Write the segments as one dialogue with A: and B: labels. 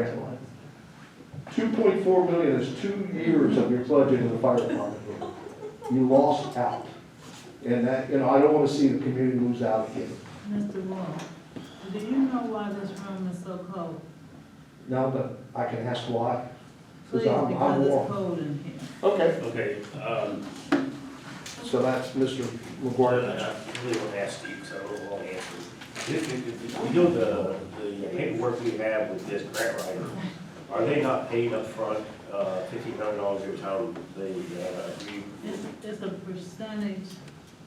A: $2.4 million is 2 years of your budget in the fire department. You lost out. And that, I don't want to see the community lose out again.
B: Mr. Wall, do you know why this room is so cold?
A: Now that I can ask why.
B: Please,
A: I'm
B: because it's
A: warm.
B: cold in here.
A: Okay.
C: Okay,
A: So that's Mr.
C: I
A: McGuire.
C: really want to ask Steve, so I don't know what answer. You know the paperwork we have with this grant writer, are they not paid up front $1,500 every time they agree?
B: It's a percentage.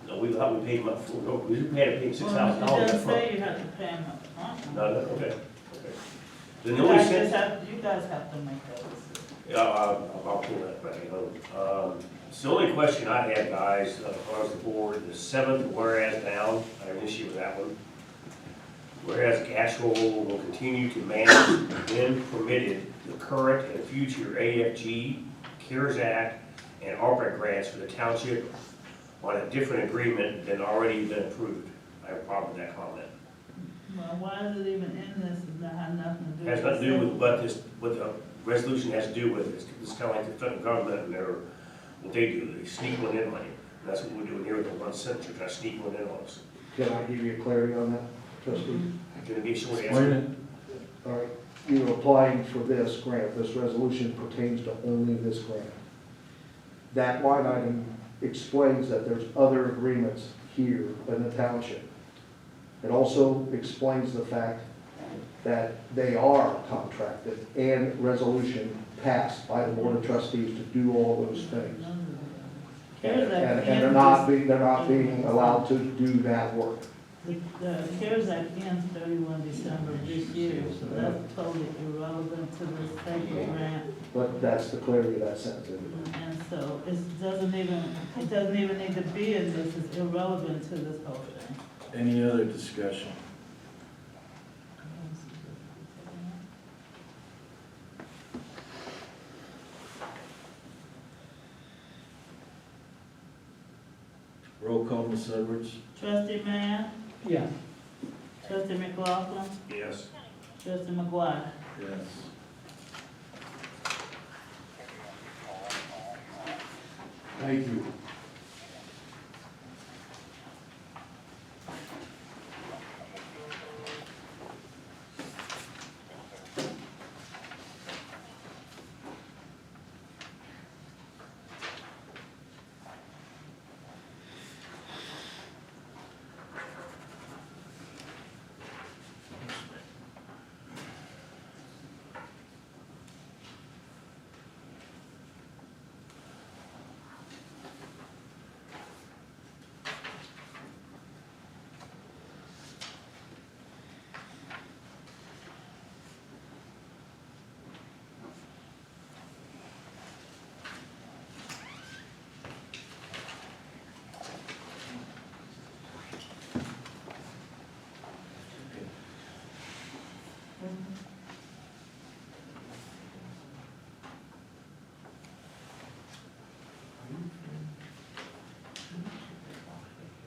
C: No, we paid them up front, we had to pay $6,000
B: Well, it
C: up
B: doesn't
C: front.
B: say you have to pay them up front.
C: No, okay. Then
B: You
C: the only
B: guys
C: sense.
B: you guys have to make that decision.
C: Yeah, I'll pull that back on. So the only question I had, guys, across the board, the 7th whereas down, I have an issue with that one. Whereas Cashel will continue to manage when permitted the current and future AFG, CARES Act, and ARPA grants for the township on a different agreement than already been approved. I have a problem with that comment.
B: Well, why is it even in this if that had nothing to do with
C: Has nothing to do with what the resolution has to do with. It's kind of like the federal government and what they do. They sneak one in, like, that's what we're doing here with the 1 cent. You're trying to sneak one in on us.
A: Can I give you clarity on that, trustee?
C: Can it be a short
D: Explain
C: answer?
D: it.
A: All right, you're applying for this grant. This resolution pertains to only this grant. That line item explains that there's other agreements here in the township. It also explains the fact that they are contracted and resolution passed by the board of trustees to do all those things. And they're not being allowed to do that work.
B: The CARES Act ends 31 December this year, so that's totally irrelevant to this federal grant.
A: But that's the clarity of that sentence.
B: And so it doesn't even need to be in this, it's irrelevant to this whole thing.
D: Any other discussion? Roll call, Ms. Edwards?
B: Trustee Mann?
E: Yes.
B: Trustee McLaughlin?
C: Yes.
B: Trustee McGuire?
D: Yes. Thank you.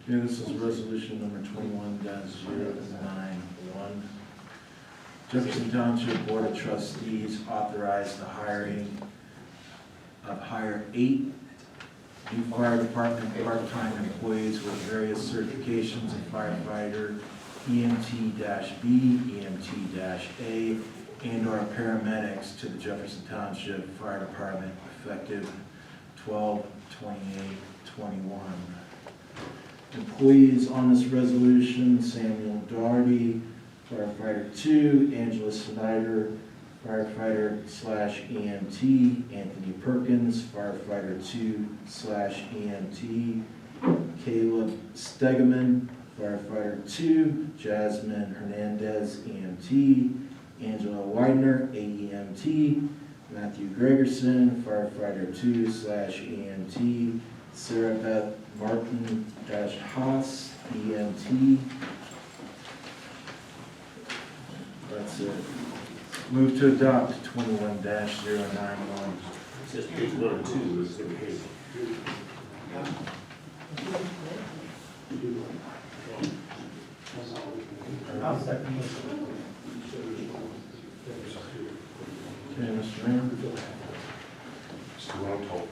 D: Yeah, this is resolution number 21-091. Jefferson Township Board of Trustees authorized the hiring of 8 new fire department part-time employees with various certifications of firefighter, EMT-B, EMT-A, and/or paramedics to the Jefferson Township Fire Department effective 12/28/21. Employees on this resolution: Samuel Doherty, firefighter 2, Angela Snyder, firefighter/EMT, Anthony Perkins, firefighter 2/EMT, Caleb Stegeman, firefighter 2, Jasmine Hernandez, EMT, Angela Widener, AEMT, Matthew Gregerson, firefighter 2/EMT, Sarah Beth Martin-Haas, EMT. That's it. Move to adopt 21-091.
C: It says page 1 and 2 is the page.
E: I'll second
D: Okay, Mr. Mayor?
E: It's the wrong total.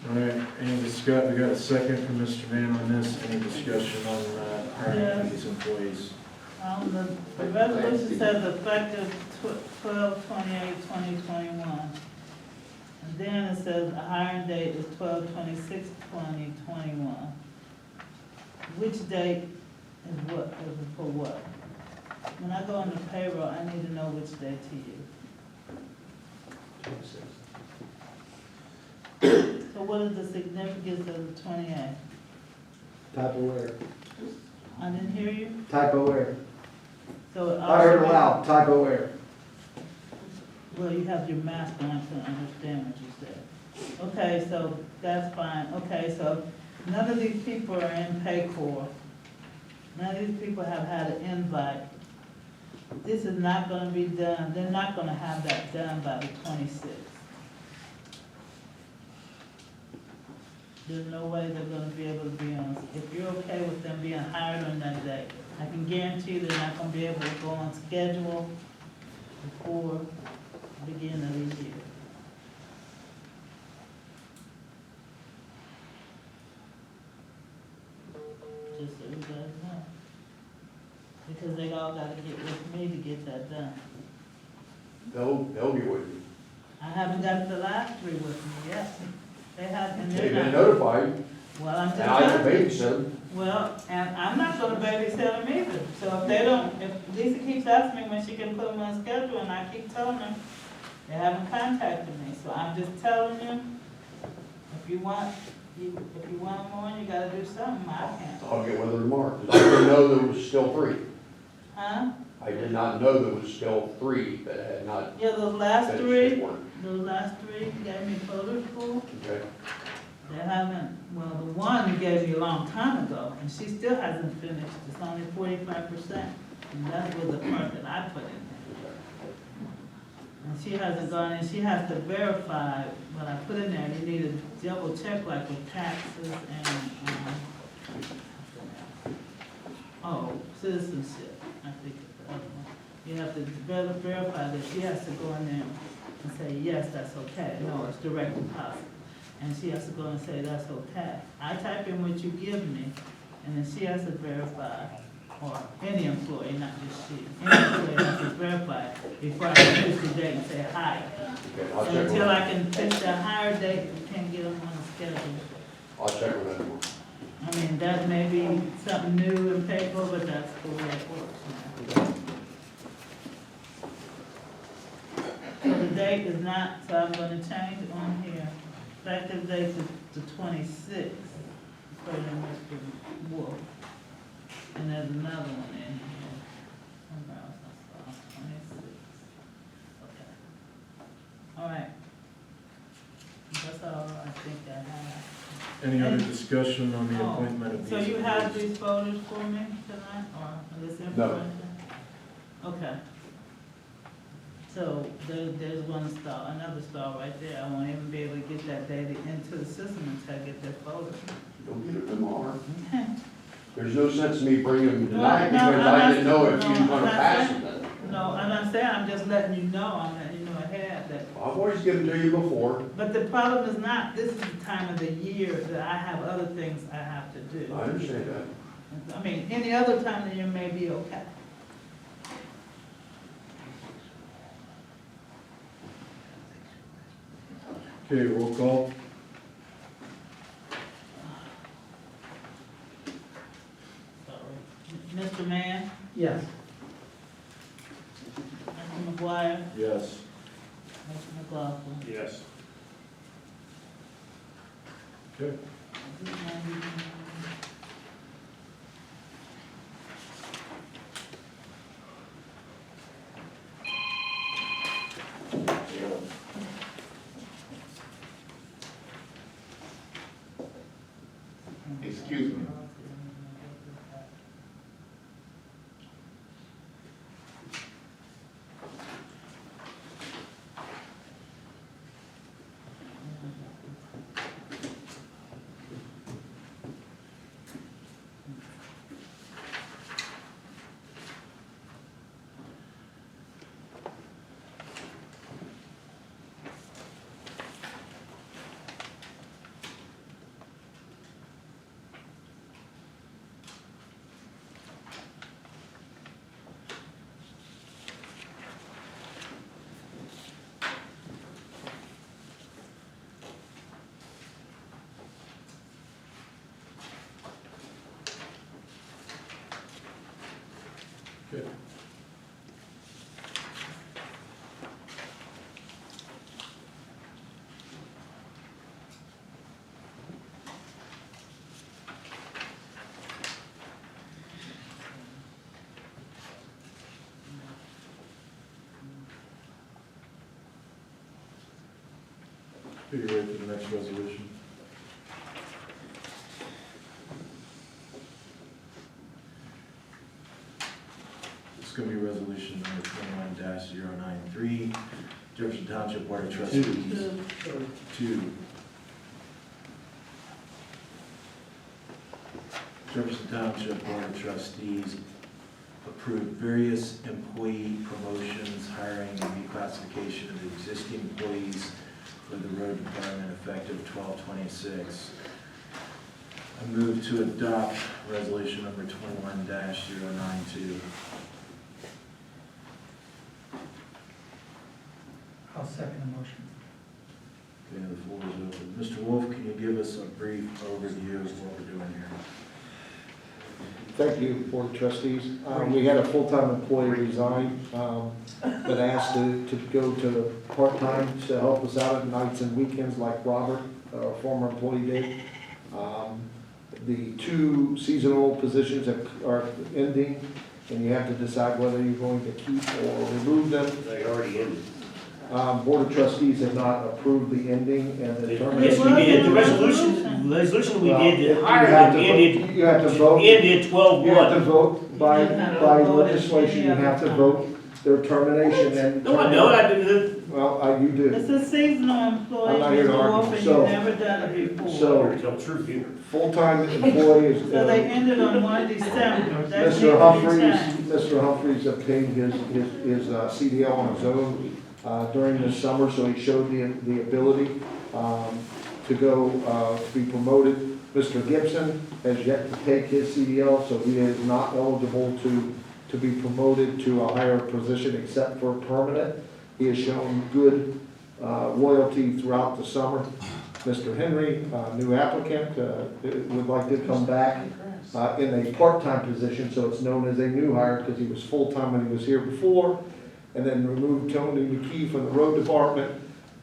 D: All right, we got a second from Mr. Mann on this, any discussion on hiring these employees?
B: The resolution says effective 12/28/2021. And then it says the hiring date is 12/26/2021. Which date is what, is for what? When I go on the payroll, I need to know which date to use. So what is the significance of the 28th?
A: Typo error.
B: I didn't hear you?
A: Typo error.
B: So it
A: I heard
B: also-
A: aloud, typo error.
B: Well, you have your mask on, I couldn't understand what you said. Okay, so that's fine. Okay, so none of these people are in pay corps. None of these people have had an invite. This is not gonna be done, they're not gonna have that done by the 26th. There's no way they're gonna be able to be on, if you're okay with them being hired on that day, I can guarantee you they're not gonna be able to go on schedule before the beginning of the year. Just so you guys know. Because they all gotta get with me to get that done.
E: They'll get with you.
B: I haven't got the last three with me yet. They have, and
E: They've
B: they're
E: been
B: not.
E: notified,
B: Well, I'm just
E: and I can
B: telling you.
E: babysit them.
B: Well, and I'm not gonna babysit them either. So if they don't, if Lisa keeps asking me when she can put them on schedule, and I keep telling them, they haven't contacted me. So I'm just telling you, if you want them on, you gotta do something. I can't.
E: I'll get with her tomorrow, 'cause I didn't know there was still 3.
B: Huh?
E: I did not know there was still 3 that had not
B: Yeah, those last
E: finished
B: three,
E: their work.
B: gave me photos for.
E: Okay,
B: They haven't, well, the one you gave me a long time ago, and she still hasn't finished, it's only 45%. And that was the part that I put in there. And she hasn't gone, and she has to verify what I put in there, you need to double check like with taxes and, citizenship, I think it's the other one. You have to verify that she has to go in there and say, yes, that's okay, no, it's direct deposit. And she has to go and say, that's okay. I type in what you give me, and then she has to verify, or any employee, not just she. Any employee has to verify it before I can push the date and say hi.
E: okay, I'll
B: And
E: check with
B: until I
E: her.
B: can fix that higher date, we can't get them on the schedule.
E: I'll check with her tomorrow.
B: I mean, that may be something new in paper, but that's the way it works now. So the date is not, so I'm gonna change it on here. Effective date is the 26th, according to Mr. Wolf. And there's another one in here. Somewhere else I saw, 26. Okay. All right. That's all I think I have.
D: Any other discussion on the
B: Oh,
D: appointment of these
B: So you
D: employees?
B: have these photos for me tonight, or this information? Okay. So there's one star, another star right there. I won't even be able to get that data into the system until I get their photos.
E: You'll get it tomorrow.
B: Okay.
E: There's no sense in me bringing them
B: No,
E: tonight,
B: no,
E: because
B: I'm
E: I didn't know if
B: not-
E: you was
B: no,
E: gonna
B: I'm not
E: pass
B: saying-
E: them then.
B: No, I'm not saying, I'm just letting you know, ahead that,
E: I've always given to you before.
B: but the problem is not, this is the time of the year that I have other things I have to do.
E: I understand that.
B: I mean, any other time of the year may be okay.
D: Okay, roll call.
B: Mr. Mann,
A: Yes.
B: Mr. McGuire,
D: Yes.
B: Mr. McLaughlin.
C: Yes.
D: Okay.
F: Excuse me.
D: Are you ready for the next resolution? It's gonna be resolution number 21-093, Jefferson Township Board of Trustees. Two. Jefferson Township Board of Trustees approved various employee promotions, hiring, and reclassification of existing employees for the road department effective 12/26. I move to adopt resolution number 21-092.
F: I'll second the motion.
D: Okay, the floor is open. Mr. Wolf, can you give us a brief overview of what we're doing here?
A: Thank you, Board of Trustees. We had a full-time employee resign, but asked to go to part-time to help us out at nights and weekends like Robert, our former employee, did. The two seasonal positions are ending, and you have to decide whether you're going to keep or remove them.
C: They already ended.
A: Board of Trustees have not approved the ending and the
C: Yes,
A: termination.
C: we did. The resolution we did,
A: You
C: the hiring
A: have to
C: ended,
A: vote- You have to vote.
C: ended
A: You have to
C: 12/1.
A: vote by legislation, you have to vote their termination and.
C: No, I don't, I did,
A: Well, you do.
B: It's a seasonal employee,
A: I'm not here to
B: Mr.
A: argue.
B: Wolf, and
A: So-
B: you've never done it before.
A: So-
C: tell the truth here.
A: Full-time employees,
B: So they ended on 1 December. That needs to
A: Mr.
B: be
A: Humphreys,
B: changed.
A: Mr. Humphreys obtained his CDL on his own during the summer, so he showed the ability to go to be promoted. Mr. Gibson has yet to take his CDL, so he is not eligible to be promoted to a higher position except for permanent. He has shown good loyalty throughout the summer. Mr. Henry, new applicant, would like to come back in a part-time position, so it's known as a new hire because he was full-time when he was here before, and then removed Tony McKee from the road department,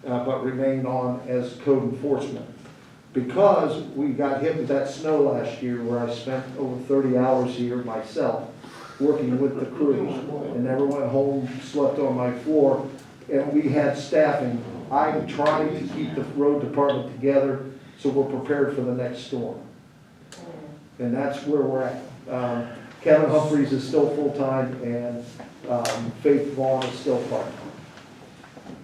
A: but remained on as code enforcement. Because we got hit with that snow last year where I spent over 30 hours here myself, working with the crews, and never went home, slept on my floor, and we had staffing. I'm trying to keep the road department together so we're prepared for the next storm. And that's where we're at. Kevin Humphreys is still full-time, and Faith Vaughn is still part-time.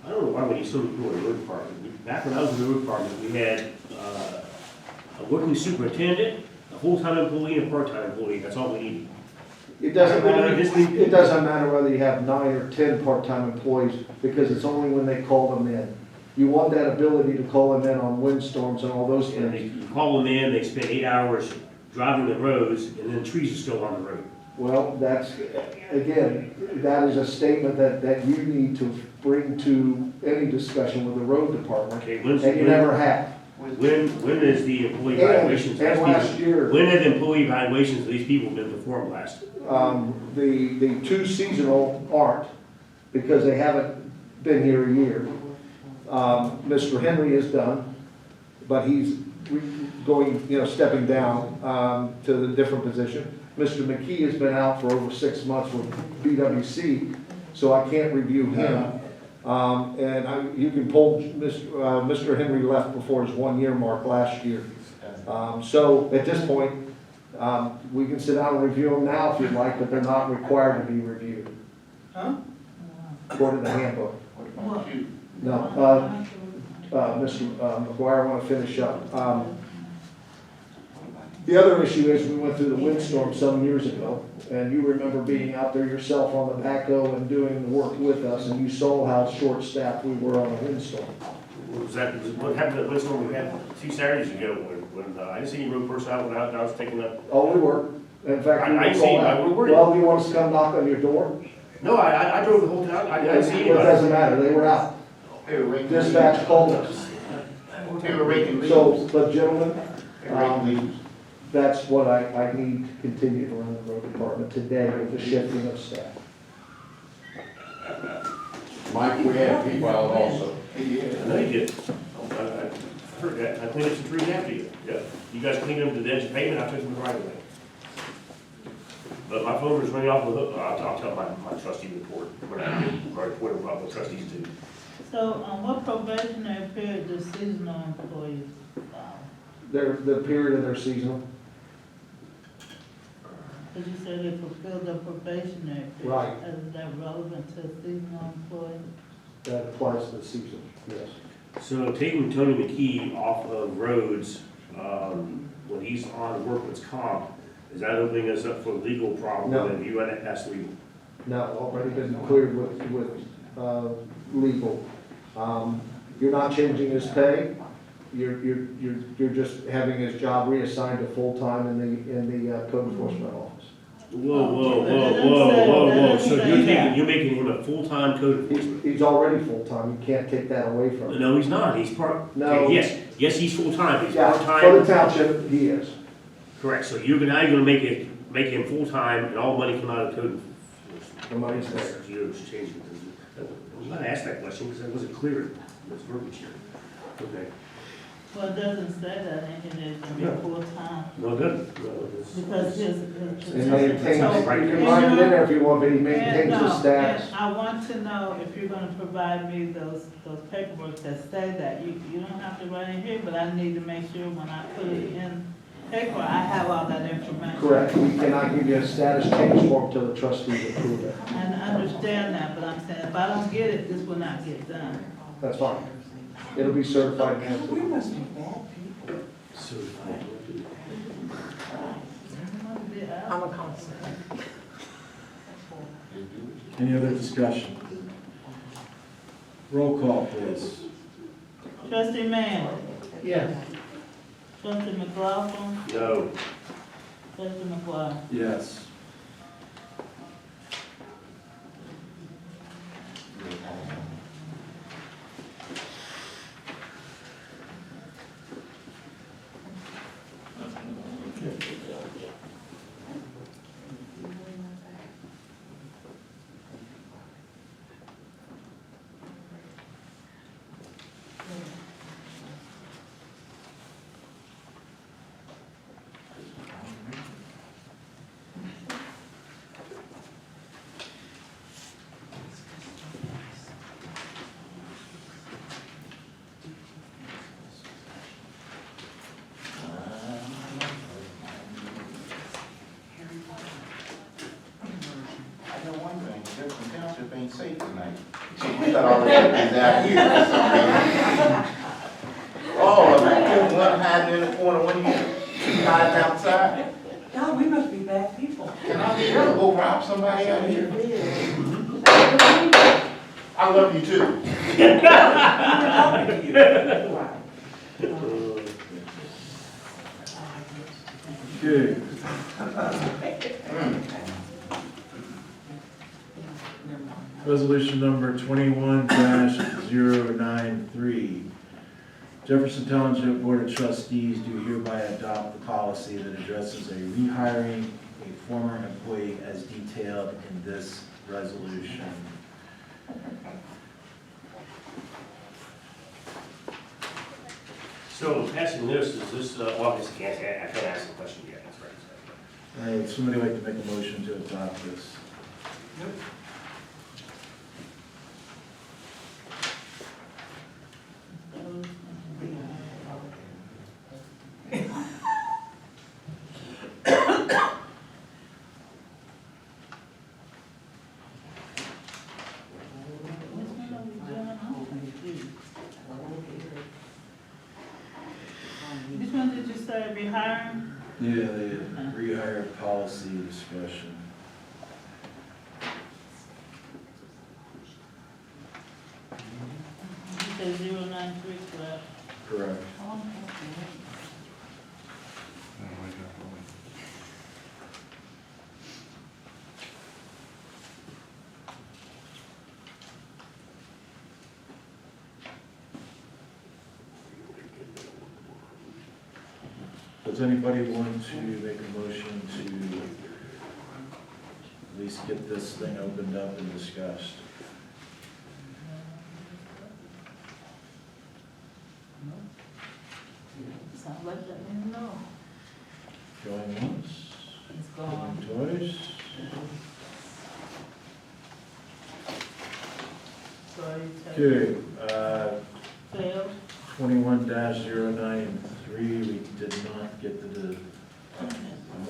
C: I don't know why we need so many people in the road department. Back when I was in the road department, we had a working superintendent, a full-time employee, and a part-time employee. That's all we needed.
A: It doesn't matter whether you have 9 or 10 part-time employees, because it's only when they call them in. You want that ability to call them in on windstorms and all those
C: And
A: things.
C: you call them in, they spend 8 hours driving the roads, and then trees are still on the road.
A: Well, that's, again, that is a statement that you need to bring to any discussion with the road department,
C: Okay,
A: and you never have.
C: when is the employee evaluations?
A: And last year,
C: When have the employee evaluations of these people been performed last?
A: the two seasonal aren't, because they haven't been here a year. Mr. Henry is done, but he's going, stepping down to the different position. Mr. McKee has been out for over 6 months with BWC, so I can't review him. You can pull, Mr. Henry left before his 1-year mark last year. So at this point, we can sit down and review them now if you'd like, but they're not required to be reviewed,
B: Huh?
A: according to the handbook.
B: What?
A: No, Mr. McGuire, I want to finish up. The other issue is we went through the windstorm some years ago, and you remember being out there yourself on the backhoe and doing the work with us, and you saw how short-staffed we were on a windstorm.
C: What happened at windstorm we had 2 Saturdays ago when I didn't see any road personnel when I was taking up.
A: Oh, we were. In fact, we
C: I
A: were
C: see,
A: called
C: I
A: out.
C: were worried.
A: Well, you want us to come knock on your door?
C: No, I drove the whole town. I didn't see
A: It
C: anybody.
A: doesn't matter, they were out. Dispatch called us.
E: They were raking leaves.
A: So, but gentlemen,
E: They were raking leaves.
A: That's what I need to continue to run the road department today with the shifting of staff.
E: Mike, we have people out also.
C: I know you did. I heard that. I cleaned up some trees after you. Yeah. You guys cleaned up the edge of pavement, I took them right away. But my phone was ringing off the hook. I'll tell my trustee report when I get, or report what the trustees do.
B: So, what probationary period does seasonal employees,
A: The period of their seasonal.
B: because you said they fulfilled their probationary period.
A: Right.
B: Is that relevant to a seasonal employee?
A: That applies to the season, yes.
C: So taking Tony McKee off of roads, when he's on workman's comp, is that opening us up for a legal problem?
A: No.
C: And you want to ask legal?
A: No, already been cleared with legal. You're not changing his pay. You're just having his job reassigned to full-time in the code enforcement office.
C: Whoa. So you're making him a full-time code enforcement?
A: He's already full-time. You can't take that away from him.
C: No, he's not. He's part,
A: No.
C: okay, yes, he's full-time. He's
A: Yeah, for the
C: part-time.
A: township, he is.
C: Correct. So now you're gonna make him full-time and all money come out of code enforcement.
A: The money's there.
C: You're changing it. I'm gonna ask that question because I wasn't clear in this verbiage here. Okay.
B: Well, it doesn't say that in here, it's gonna
A: No.
B: be full-time,
C: No, it doesn't. No, it's.
B: because his.
A: He maintains, you
B: So,
A: can
B: in
A: write it in
B: your-
A: there if you want, but he maintains
B: No,
A: his status.
B: and I want to know if you're gonna provide me those paperwork that say that. You don't have to write in here, but I need to make sure when I put it in paper, I have all that information.
A: Correct. We cannot give you a status change form till the trustees approve it.
B: And I understand that, but I'm saying, if I don't get it, this will not get done.
A: That's fine. It'll be certified mail.
F: We must be bad people.
C: Certified.
F: I'm a counselor.
D: Any other discussion? Roll call, please.
B: Trustee Mann,
F: Yes.
B: trustee McLaughlin,
C: No.
B: trustee McGuire.
D: Yes.
G: I know one thing, Jefferson Township ain't safe tonight. We got all the deputies out here for some reason. All of them, one hiding in the corner, one hiding outside.
F: God, we must be bad people.
G: Can I be here to go rob somebody out here? I love you too.
D: Good. Resolution number 21-093. Jefferson Township Board of Trustees do hereby adopt the policy that addresses a rehiring a former employee as detailed in this resolution.
C: So passing this, is this, well, I guess I can't ask the question yet, that's right.
D: All right, would somebody like to make a motion to adopt this?
B: Which one did you say, rehiring?
D: Yeah, the rehire policy discussion.
B: You said 093, correct?
D: Correct. Does anybody want to make a motion to at least get this thing opened up and discussed?
B: Sounds like that, you know,
D: Going once,
B: it's gone.
D: going twice.
B: Sorry,
D: Okay,
B: failed.
D: 21-093, we did not get the a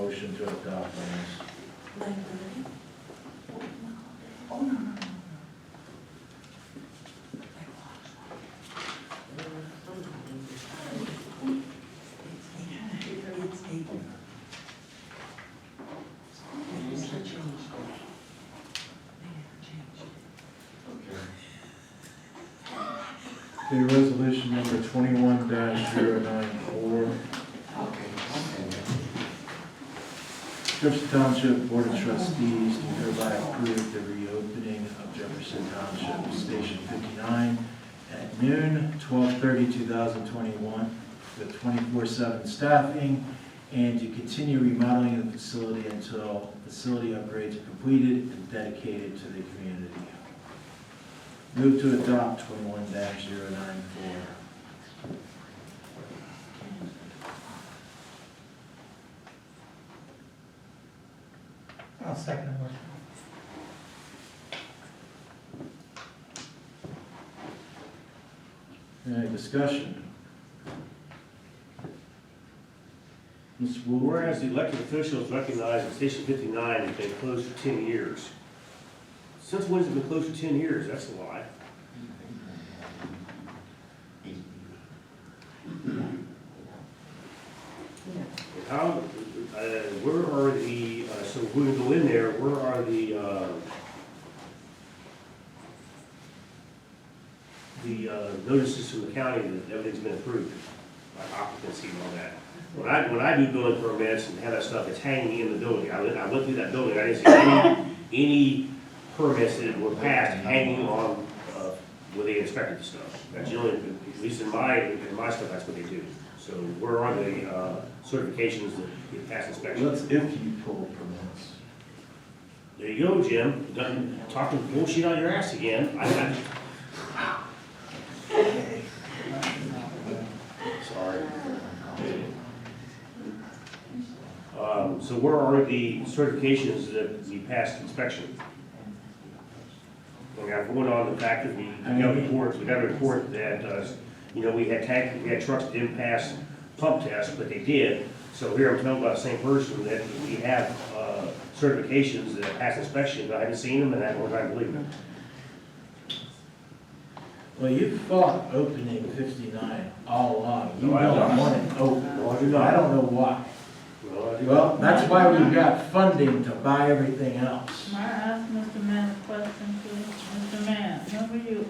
D: motion to adopt on this. Okay, resolution number 21-094. Jefferson Township Board of Trustees do hereby approve the reopening of Jefferson Township Station 59 at noon, 12/30/2021, with 24/7 staffing, and to continue remodeling the facility until facility upgrades are completed and dedicated to the community. Move to adopt 21-094.
F: I'll second the motion.
D: Any discussion? Ms. Wool?
C: Whereas the elected officials recognize that Station 59 has been closed for 10 years. Since when has it been closed for 10 years? That's a lie. How, where are the, so we're gonna go in there, where are the notices from the county that everything's been approved? Like occupancy and all that. When I do building permits and have that stuff, it's hanging in the building. I went through that building, I didn't see any permits that were passed hanging on, where they inspected the stuff. That's generally, at least in my stuff, that's what they do. So where are the certifications that get past inspection?
D: Let's, if you pull permits.
C: There you go, Jim. Done talking bullshit on your ass again. Sorry. So where are the certifications that we passed inspection? I mean, I'm going on the fact that we got a report that, you know, we had trucks that didn't pass pump tests, but they did. So here I'm talking about the same person that we have certifications that pass inspection. I haven't seen them and I don't believe them.
D: Well, you fought opening 59 all along. You
C: No, I
D: don't
C: don't.
D: want it open.
C: No, I do not.
D: I don't know why.
C: Well, I do
D: Well, that's why we've got funding to buy everything else.
B: May I ask Mr. Mann a question, please? Mr. Mann, remember you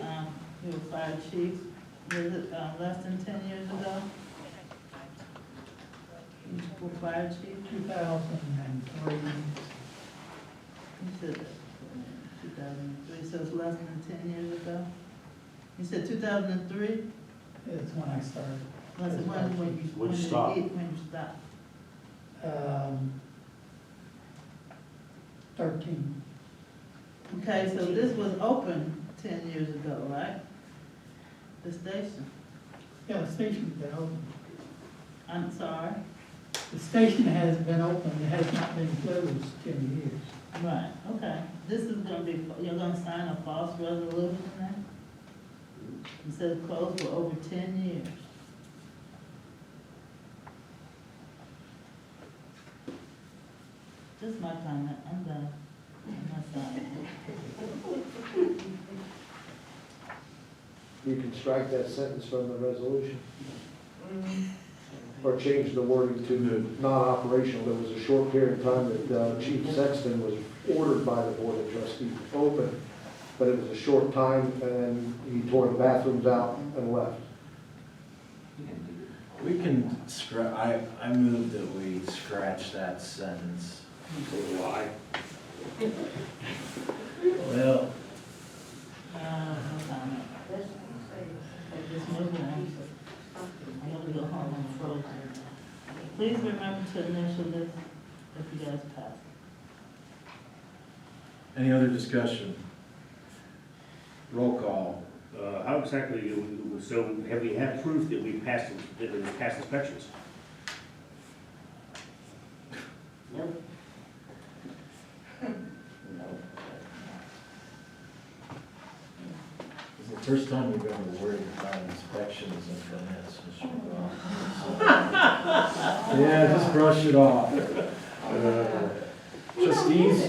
B: were fire chief, was it, less than 10 years ago? You were fire chief?
F: 2003.
B: You said that, 2003, so it's less than 10 years ago? You said 2003?
F: It's when I started.
B: Was it when you?
C: When you stopped?
B: When you stopped?
F: 13.
B: Okay, so this was open 10 years ago, right? The station?
F: Yeah, the station's been open.
B: I'm sorry?
F: The station has been open, it has not been closed 10 years.
B: Right, okay. This is gonna be, you're gonna sign a false resolution then? It says closed for over 10 years. Just my comment, I'm done. I'm not sorry.
A: You can strike that sentence from the resolution. Or change the wording to non-operational. There was a short period of time that Chief Sexton was ordered by the Board of Trustees to open, but it was a short time, and then he tore the bathrooms out and left.
D: We can I move that we scratch that sentence.
C: Why?
D: Well,
B: No comment. Just move on. I want to go home, I'm frozen. please remember to initial this if you guys pass.
D: Any other discussion? Roll call.
C: How exactly, so have we had proof that we passed, that we passed inspections? No.
D: It's the first time we've ever worried about inspections and permits, Mr. McGraw. Yeah, just brush it off. Trustees,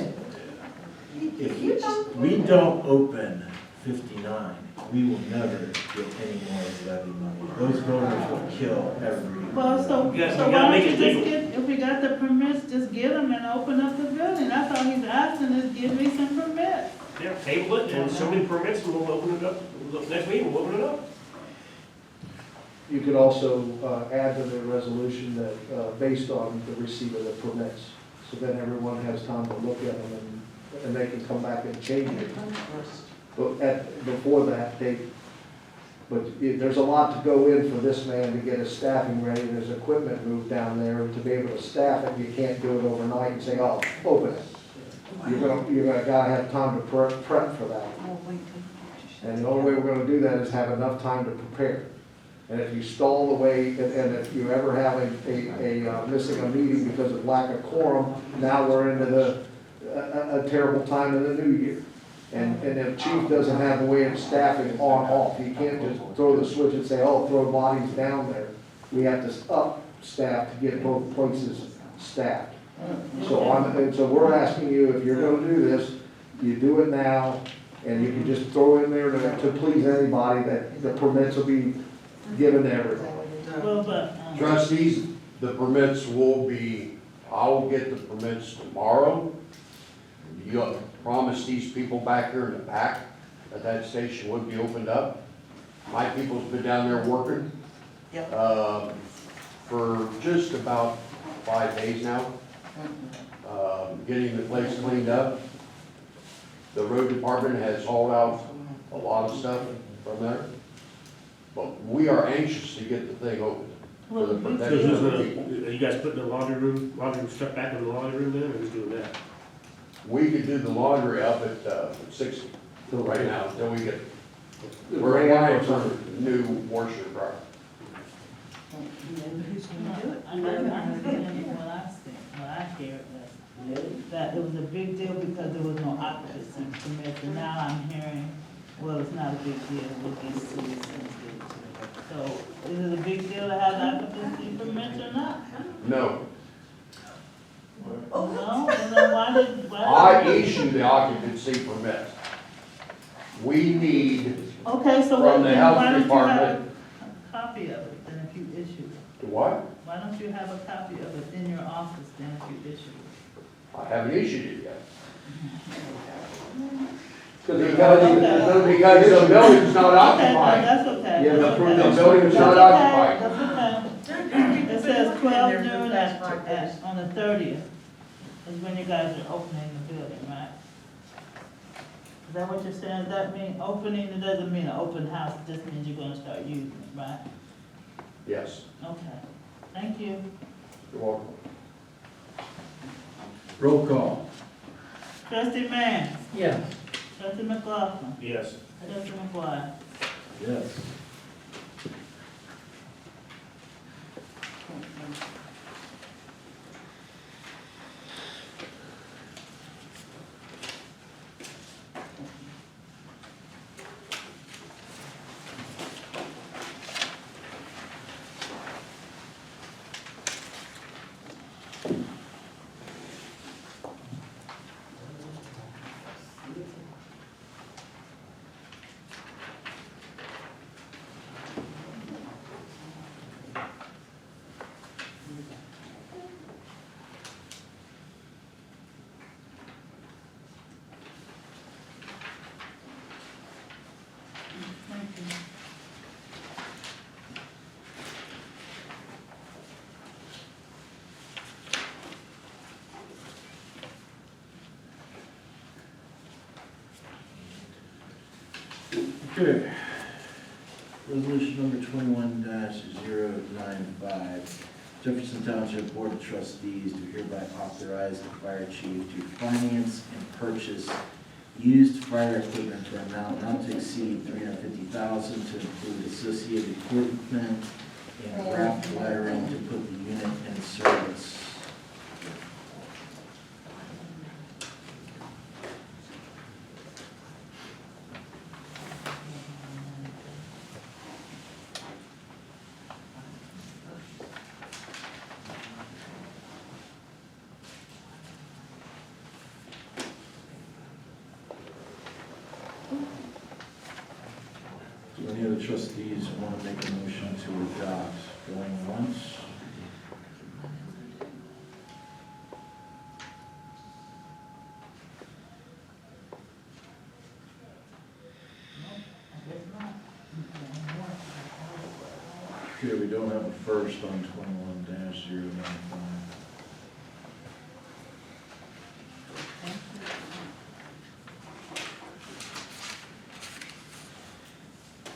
D: if we don't open 59, we will never get any more levy money. Those voters will kill every.
B: Well, so
C: You gotta
B: why don't
C: make
B: you
C: it
B: just
C: legal.
B: get, if we got the permits, just get them and open up the building. That's all he's asking is give me some permits.
C: Yeah, table it and show me the permits and we'll open it up. Next week, we'll open it up.
A: You could also add to the resolution that, based on the receipt of the permits, so then everyone has time to look at them and they can come back and change it. But before that date, there's a lot to go in for this man to get his staffing ready. There's equipment moved down there to be able to staff it. You can't do it overnight and say, oh, open it. You're gonna have time to prep for that. And the only way we're gonna do that is have enough time to prepare. And if you stall the way, and if you ever have missing a meeting because of lack of quorum, now we're into a terrible time in the new year. And if chief doesn't have a way of staffing on, off, he can't just throw the switch and say, oh, throw bodies down there. We have to up staff to get both places staffed. So we're asking you, if you're gonna do this, you do it now, and you can just throw in there to please anybody, that the permits will be given to everybody.
B: Well, but,
E: Trustees, the permits will be, I will get the permits tomorrow. You promise these people back here in the back that that station would be opened up. My people's been down there working. For just about 5 days now. Getting the place cleaned up. The road department has hauled out a lot of stuff from there. But we are anxious to get the thing open for the
C: So
E: protection
C: who's
E: of the
C: gonna,
E: people.
C: are you guys putting the laundry stuff back in the laundry room then, or who's doing that?
E: We could do the laundry up at 60 right now until we get, we're
A: Right now,
E: applying for new washer dryer.
B: I never understand what I see, what I hear that it was a big deal because there was no occupancy permit, and now I'm hearing, well, it's not a big deal with these citizens. So, is it a big deal to have occupancy permits or not?
E: No,
B: No, well, then why
E: I
B: did?
E: issue the occupancy permit. We need,
B: Okay, so
E: from the
B: then
E: health
B: why don't you have
E: department.
B: a copy of it, then if you issue it?
E: what?
B: Why don't you have a copy of it in your office, then if you issue it?
E: I haven't issued it yet.
A: Because
E: Because the building's not
B: Okay,
E: occupied.
B: that's okay.
A: Yeah,
B: that's
A: but
B: okay.
E: The building's not
B: That's
E: occupied.
B: okay, that's okay. It says 12 noon on the 30th is when you guys are opening the building, right? Is that what you're saying? Does that mean opening, it doesn't mean an open house, it just means you're gonna start using it, right?
E: Yes,
B: Okay, thank you.
E: you're welcome.
D: Roll call.
B: Trustee Mann,
F: Yes.
B: trustee McLaughlin,
C: Yes.
B: trustee McGuire.
D: Yes.
B: Thank you.
D: Okay. Resolution number 21-095, Jefferson Township Board of Trustees do hereby authorize the fire chief to finance and purchase used fire equipment for an amount not to exceed $350,000 to include associated equipment and wrapped lettering to put the unit in service. Do any of the trustees want to make a motion to adopt? Going once? Okay, we don't have a first on 21-095.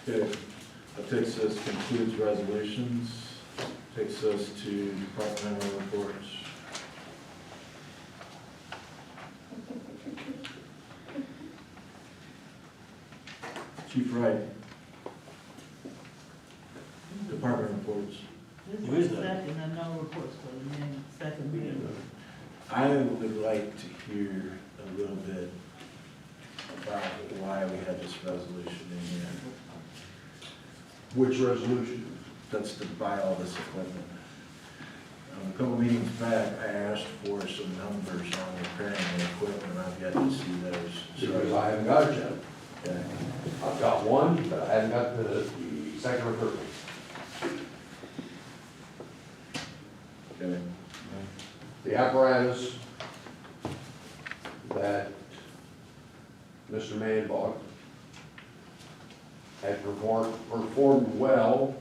D: Okay, that takes us, concludes resolutions, takes us to departmental reports. Chief Wright. Department reports.
B: This
C: Who
B: is
C: is
B: the
C: that?
B: second, and no reports for the main, second meeting.
D: I would like to hear a little bit about why we had this resolution in here.
E: Which resolution?
D: That's to buy all this equipment. A couple meetings back, I asked for some numbers on repairing the equipment. I've yet to see those.
E: Because I haven't got it yet.
D: Okay.
E: I've got one, but I haven't got the second or third.
D: Okay.
E: The apparatus that Mr. Mann bought had performed well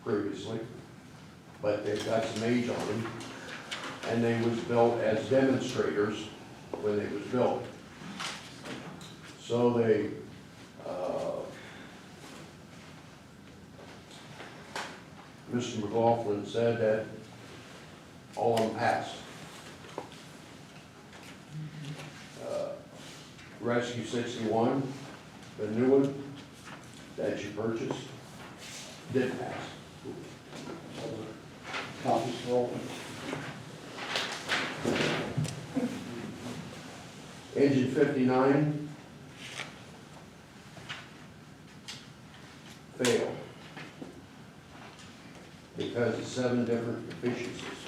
E: previously, but they've got some age on them, and they was built as demonstrators when they was built. So they, Mr. McLaughlin said that all of them passed. Rescue 61, the new one that you purchased, did pass. Copies for all. Engine 59 failed because of 7 different deficiencies.